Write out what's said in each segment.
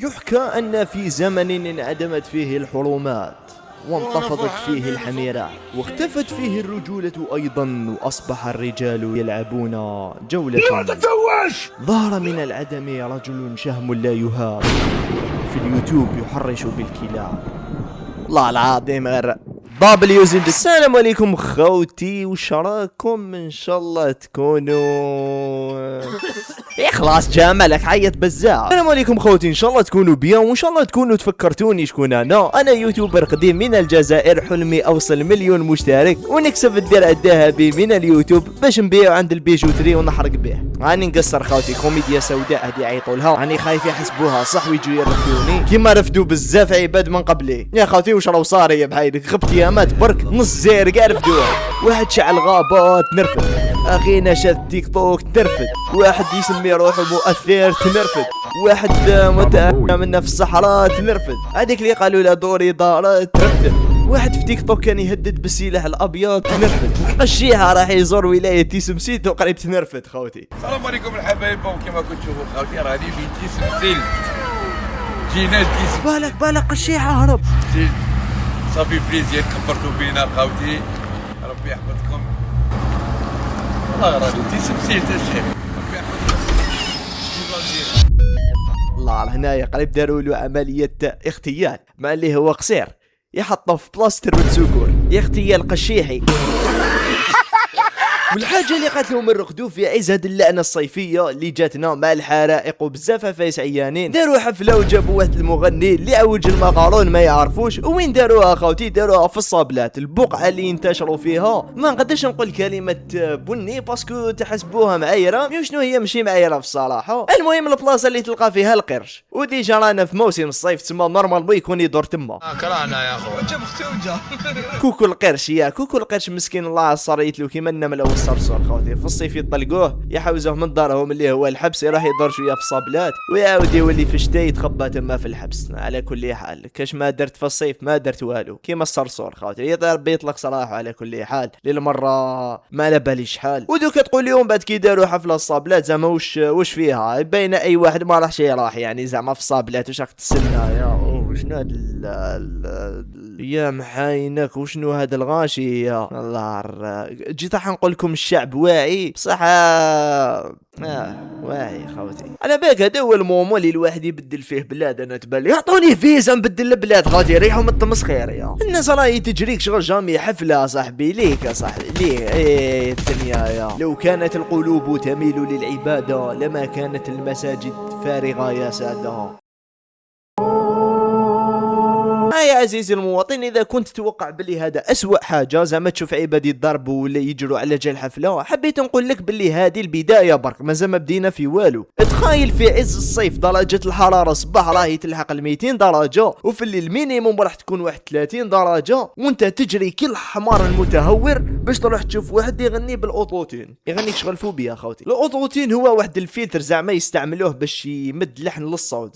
يحكى أن في زمن انعدمت فيه الحرمات وانتفضت فيه الحميرة واختفت فيه الرجولة أيضا، وأصبح الرجال يلعبون جولة. ظهر من العدم رجل شهم لا يهاب في اليوتيوب يحرش بالكلاب. الله العظيم غير زد. السلام عليكم خوتي، وش راكم؟ ان شاء الله تكونوا خلاص جاملك عيط بزاف. السلام عليكم خوتي، ان شاء الله تكونوا بيان، وان شاء الله تكونوا تفكرتوني شكون انا يوتيوبر قديم من الجزائر، حلمي اوصل 1,000,000 مشترك ونكسب الدرع الذهبي من اليوتيوب باش نبيعو عند البيجوتري ونحرق به. راني نقصر خوتي، كوميديا سوداء هذه يعيطوا لها، راني خايف يحسبوها صح ويجوا يرفدوني كيما رفدوا بزاف عباد من قبلي. يا خوتي وش راهو صار يا بحيدك؟ غبت يامات برك نص زير كاع رفدوها. واحد شعل غابات تنرفد، اخينا شاد تيك توك تنرفد، واحد يسمي روحه مؤثر تنرفد، واحد منا في الصحراء تنرفد، هذيك اللي قالوا له دوري دارت تنرفد، واحد في تيك توك كان يهدد بالسلاح الابيض تنرفد، الشيعة راح يزور ولاية تيسم سيتو قريب تنرفد. خوتي السلام عليكم الحبايب، وكما كنتم تشوفوا خوتي راني من تيسم سيل، جينا تيسم بالك الشيعة هرب صافي بليزير كبرتوا بينا خوتي، ربي يحفظكم. والله راني تيسم سيل الشيخ، ربي يحفظكم. الله هنايا قريب داروا له عملية اغتيال مع اللي هو قصير، يحطه في بلاستر وتسوكور اغتيال قشيحي. والحاجة اللي قاتلهم الرقدو في عز هاد اللعنة الصيفية اللي جاتنا مع الحرائق وبزاف فايس عيانين، داروا حفلة وجابوا واحد المغني اللي عوج المقارون ما يعرفوش. وين داروها خوتي؟ داروها في الصابلات، البقعة اللي ينتشروا فيها ما نقدرش نقول كلمة بني باسكو تحسبوها معايرة، شنو هي ماشي معايرة في الصراحة. المهم البلاصة اللي تلقى فيها القرش، وديجا رانا في موسم الصيف تما نورمال يكون يدور تما. كرهنا يا اخو جاب ختوجة كوكو القرش، يا كوكو القرش مسكين الله صريت له كيما النمل الصرصور خوتي، في الصيف يطلقوه يحوزوه من دارهم اللي هو الحبس، يروح يدور شويه في الصابلات ويعاود يولي في الشتاء يتخبى تما في الحبس. على كل حال كاش ما درت في الصيف ما درت والو كيما الصرصور خوتي، يا ربي يطلق صراحه. على كل حال للمره ما على بالي شحال، ودوك تقول لهم بعد كي داروا حفله الصابلات زعما وش فيها؟ باين اي واحد ما راحش راح يعني زعما في الصابلات واش راك تسنى يا شنو هاد يا محاينك وشنو هاد الغاشي يا الله. جيت راح نقول لكم الشعب واعي بصح واعي خوتي. على بالك هذا هو المومو اللي الواحد يبدل فيه بلاد. انا تبالي يعطوني فيزا نبدل البلاد خوتي، ريحوا من التمسخير يا الناس، راهي تجريك شغل جامي حفله صاحبي ليك يا صاحبي ليه. الدنيا يا لو كانت القلوب تميل للعباده لما كانت المساجد فارغه يا ساده. يا عزيزي المواطن، اذا كنت تتوقع بلي هذا اسوأ حاجه زعما تشوف عباد يضربوا ولا يجروا على جال حفله، حبيت نقول لك بلي هذه البدايه برك، مازال ما بدينا في والو. تخيل في عز الصيف درجه الحراره صباح راهي تلحق 200 درجه، وفي الليل مينيموم راح تكون 31 درجه، وانت تجري كل حمار المتهور باش تروح تشوف واحد يغني بالاوتوتين، يغنيك شغل فوبيا يا خوتي. الاوتوتين هو واحد الفلتر زعما يستعملوه باش يمد لحن للصوت،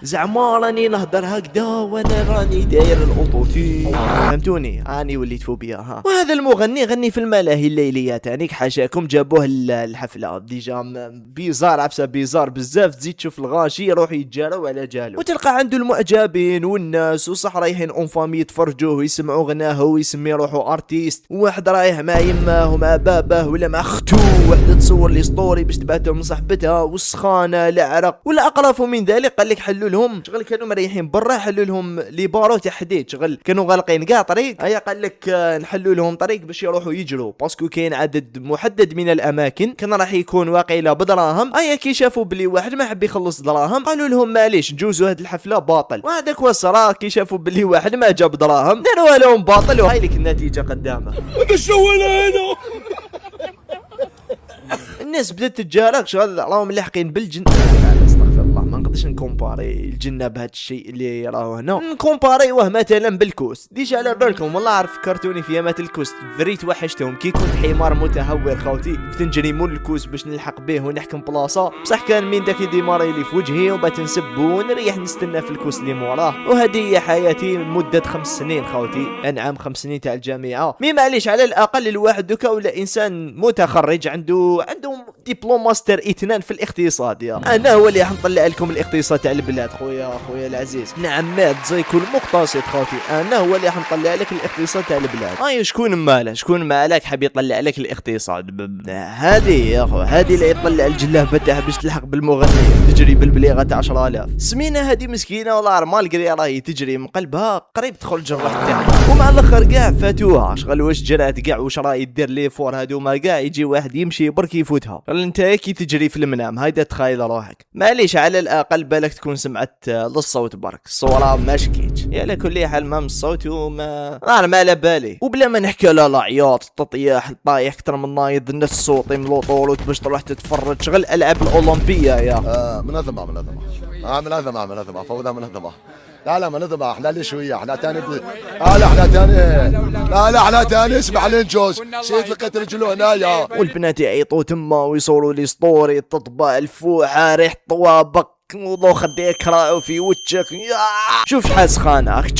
زعما راني نهضر هكذا وانا راني داير الاوتوتين، فهمتوني؟ اني وليت فوبيا ها. وهذا المغني غني في الملاهي الليليه تانيك حاشاكم جابوه الحفله ديجا بيزار، عفسه بيزار بزاف، تزيد تشوف الغاشي يروح يتجاراو على جالو، وتلقى عنده المعجبين والناس وصح رايحين اون فامي يتفرجوه ويسمعوا غناه ويسمي روحه ارتيست، وواحد رايح مع يماه ومع باباه ولا مع اختو، وحده تصور لي ستوري باش تبعثه من صاحبتها، والسخانه العرق ولا اقرف من ذلك. قال لك حلوا لهم شغل، كانوا مريحين برا حلوا لهم لي بارو تحديد شغل، كانوا غالقين كاع طريق، هيا قال لك نحلوا لهم طريق باش يروحوا يجروا، باسكو كاين عدد محدد من الاماكن كان راح يكون واقيلا بدراهم. هيا كي شافوا بلي واحد ما حب يخلص دراهم قالوا لهم معليش جوزوا هاد الحفله باطل، وهذاك وصرا كي شافوا بلي واحد ما جاب دراهم داروا لهم باطل، وهاي لك النتيجه قدامه. هذا شنو هذا؟ الناس بدات تتجارك شغل راهم لاحقين بالجن. استغفر الله، ما نقدرش نكومباري الجنه بهذا الشيء اللي راهو هنا، نكومباريوه مثلا بالكوس. ديجا على بالكم والله عارف فكرتوني في ايامات الكوس، فريت وحشتهم كي كنت حمار متهور خوتي، كنت نجري مول الكوس باش نلحق به ونحكم بلاصه، بصح كان من داك يديماري لي في وجهي وبات نسبو ونريح نستنى في الكوس اللي موراه. وهذه هي حياتي مده 5 سنين خوتي، انعم 5 سنين تاع الجامعه. مي معليش على الاقل الواحد دوكا ولا انسان متخرج عنده دبلوم ماستر 2 في الاقتصاد. يا انا هو اللي راح نطلع لكم الاقتصاد تاع البلاد خويا العزيز. نعم مات زي كل مقتصد خوتي، انا هو اللي حنطلع لك الاقتصاد تاع البلاد. شكون مالك حاب يطلع لك الاقتصاد؟ هذه يا خو، هذه اللي يطلع الجلابه تاعها باش تلحق بالمغني تجري بالبليغه تاع 10000 سمينه. هذه مسكينه والله مالقري راهي تجري من قلبها قريب تدخل الجراح تاعها، ومع الاخر كاع فاتوها. شغل واش جرات كاع واش راهي دير لي فور هذوما كاع، يجي واحد يمشي برك يفوتها. انت كي تجري في المنام هيدا تخيل روحك. معليش على الاقل بالك تكون سمعت للصوت برك، الصوره ما شكيتش. يا على كل حال ما من الصوت وما انا ما على بالي. وبلا ما نحكي لا العياط التطياح طايح اكثر من نايض الناس صوتي من لوطول باش تروح تتفرج. شغل الالعاب الاولمبيه يا منظمه فوضى منظمه. لا منظمه، احنا لي شويه احنا تاني احنا تاني اسمح لي نجوز سيد لقيت رجلو هنايا. والبنات يعيطوا تما ويصوروا لي ستوري تطبع الفوحه ريح طوابق وضو خديك راعوا في وجهك. شوف شحال سخانه، اخ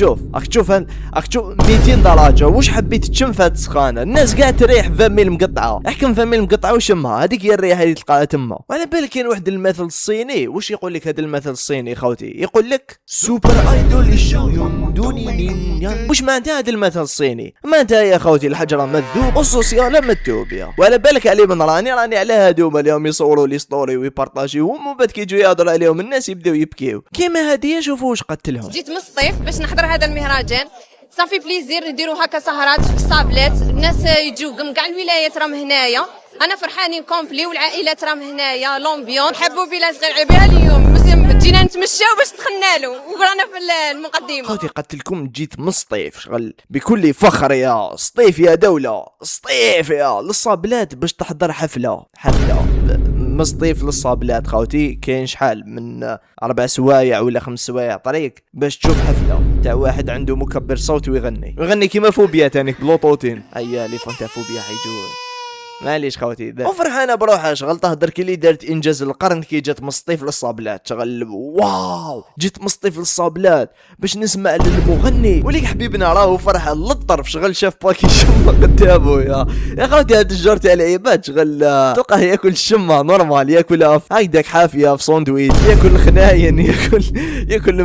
تشوف 200 درجه. واش حبيت تشم في هاد السخانه؟ الناس قاعد تريح فاميل مقطعه، احكم فاميل مقطعه وشمها، هذيك هي الريحه اللي تلقاها تما. وعلى بالك كاين واحد المثل الصيني، واش يقول لك هذا المثل الصيني خوتي؟ يقول لك سوبر ايدول الشويون دوني. واش معناتها هذا المثل الصيني؟ معناتها يا خوتي الحجره مذوب والسوسيال متوب يا. وعلى بالك علي من راني على هادوما اليوم يصوروا لي ستوري ويبارطاجيوهم وبعد كيجوا يهضروا عليهم الناس يبداو يبكيو كيما هادي. شوفوا واش قتلهم. جيت من الصيف باش نحضر هذا المهرجان، صافي بليزير نديروا هكا سهرات في الصابلات، الناس يجوا من كاع الولايات راهم هنايا، انا فرحانين كومبلي والعائلات راهم هنايا، لومبيون نحبوا بلا صغير بها اليوم جينا نتمشاو باش دخلنا له ورانا في المقدمه. خوتي قتلكم جيت من الصيف شغل بكل فخر يا صيف يا دوله صيف يا للصابلات باش تحضر حفله من الصيف للصابلات خوتي. كاين شحال من 4 سوايع ولا 5 سوايع طريق باش تشوف حفله تاع واحد عنده مكبر صوت ويغني كيما فوبيا تانيك بلوطوتين. هيا لي فون تاع فوبيا حيجوا معليش خوتي وفرحانه بروحها. شغل تهدر كي اللي دارت انجاز القرن كي جات من الصيف للصابلات. شغل واو جيت من الصيف للصابلات باش نسمع للمغني وليك حبيبنا راهو فرحه للطرف. شغل شاف باكي شمه قدامه يا خوتي هاد الجور تاع العباد. شغل تلقاه ياكل الشمه نورمال، ياكلها هكذاك حافيه في ساندويتش، ياكل الخناين، ياكل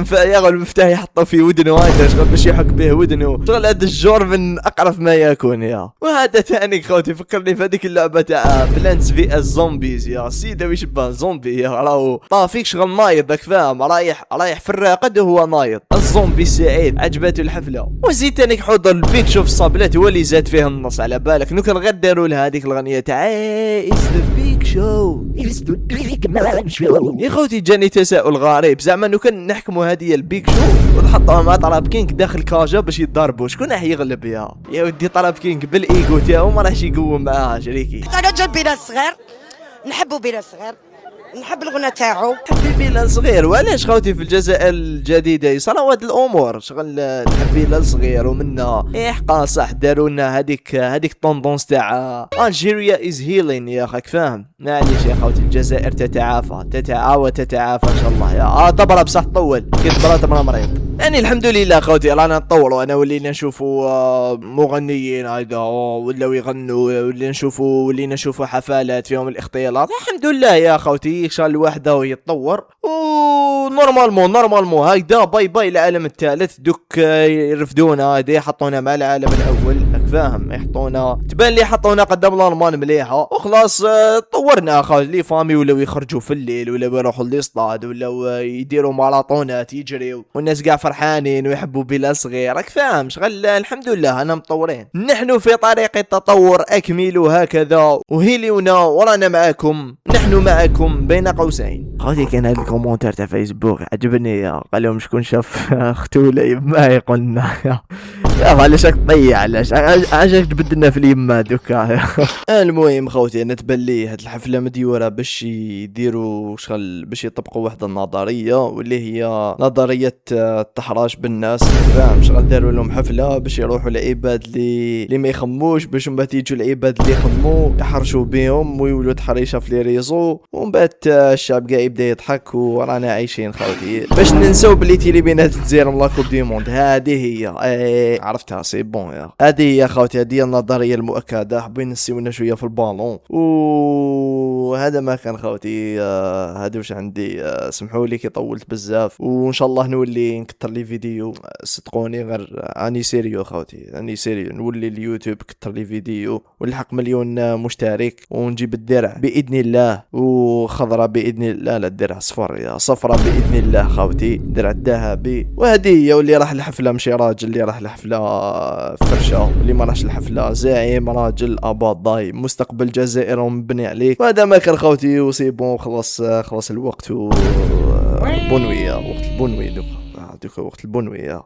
المفتاح يحطه في ودنه هكذا شغل باش يحك به ودنه. شغل هاد الجور من اقرف ما يكون يا. وهذا تاني خوتي فكرني في هذيك اللعبه تاع بلانتس في الزومبيز يا سيدي ويش بان زومبي يا راهو طافيك شغل نايض داك فاهم، رايح في الراقد وهو نايض. الزومبي سعيد عجبته الحفله. وزيد تانيك حضر البيك شوف الصابلات هو اللي زاد فيه النص. على بالك نو كان غير داروا لها هذيك الاغنيه تاع اتس ذا بيك شو يا خوتي. جاني تساؤل غريب، زعما نو كان نحكموا هذه البيك شو ونحطوها مع طراب كينج داخل كاجا باش يتضاربوا شكون راح يغلب يا ودي؟ طراب كينج بالايجو تاعو ما راحش يقوم معاه شريكي. انا جا بلا صغير نحبوا بلا صغير نحب الغنى تاعو حبي بلا صغير. وعلاش خوتي في الجزائر الجديده يصراو هاد الامور؟ شغل نحبي بلا صغير ومنا حقا صح داروا لنا هذيك طوندونس تاع الجيريا از هيلين يا اخي فاهم. معليش يا خوتي الجزائر تتعافى ان شاء الله يا طبرا بصح طول كنت برا تمرا مريض يعني الحمد لله خوتي رانا نطوروا. انا ولينا نشوفوا مغنيين هيدا ولاو يغنوا ولينا نشوفوا حفلات فيهم الاختلاط الحمد لله يا خوتي. ان شاء الله الواحد يتطور ونورمالمون هيدا باي العالم الثالث دوك يرفدونا هيدا يحطونا مع العالم الاول فاهم، يحطونا تبان لي حطونا قدام الالمان مليحه وخلاص. طورنا اخويا لي فامي ولاو يخرجوا في الليل ولا يروحوا للاصطاد ولا يديروا ماراطونات يجريوا والناس قاع فرحانين ويحبوا بلا صغير راك فاهم. شغل الحمد لله انا مطورين، نحن في طريق التطور اكملوا هكذا وهيليونا ورانا معاكم، نحن معكم بين قوسين. خوتي كان هذا الكومنتار تاع فيسبوك عجبني، قال لهم شكون شاف ختولي ما يقولنا يا علاش راك تضيع علاش تبدلنا في اليما دوكا. المهم خوتي انا تبان لي هاد الحفله مديوره باش يديروا شغل باش يطبقوا واحده النظريه واللي هي نظريه الطحراش بالناس فاهم شغل داروا لهم حفله باش يروحوا العباد اللي ما يخموش باش من بعد يجوا العباد اللي يخموا يحرشوا بهم ويولوا تحريشه في لي ريزو ومن بعد الشعب كاع يبدا يضحك ورانا عايشين خوتي باش ننساو بلي تيلي بينات الجزائر من لاكوب دي موند. هذه هي عرفتها سي بون يا هذه هي خوتي هذه النظريه المؤكده حابين نسيونا شويه في البالون وهذا ما كان خوتي. هذا واش عندي سمحوا لي كي طولت بزاف وان شاء الله نولي نكثر لي فيديو صدقوني غير اني سيريو خوتي اني سيريو نولي اليوتيوب كثر لي فيديو ونلحق مليون مشترك ونجيب الدرع باذن الله وخضره باذن الله لا الدرع صفرة باذن الله خوتي درع الذهبي. وهذه هي واللي راح الحفله مشي راجل اللي راح الحفله فرشه واللي ما راحش الحفله زعيم راجل اباضاي مستقبل الجزائر مبني عليك. وهذا ما كان خوتي وسي بون خلص الوقت بونويه وقت البونوي دوكا وقت البونويه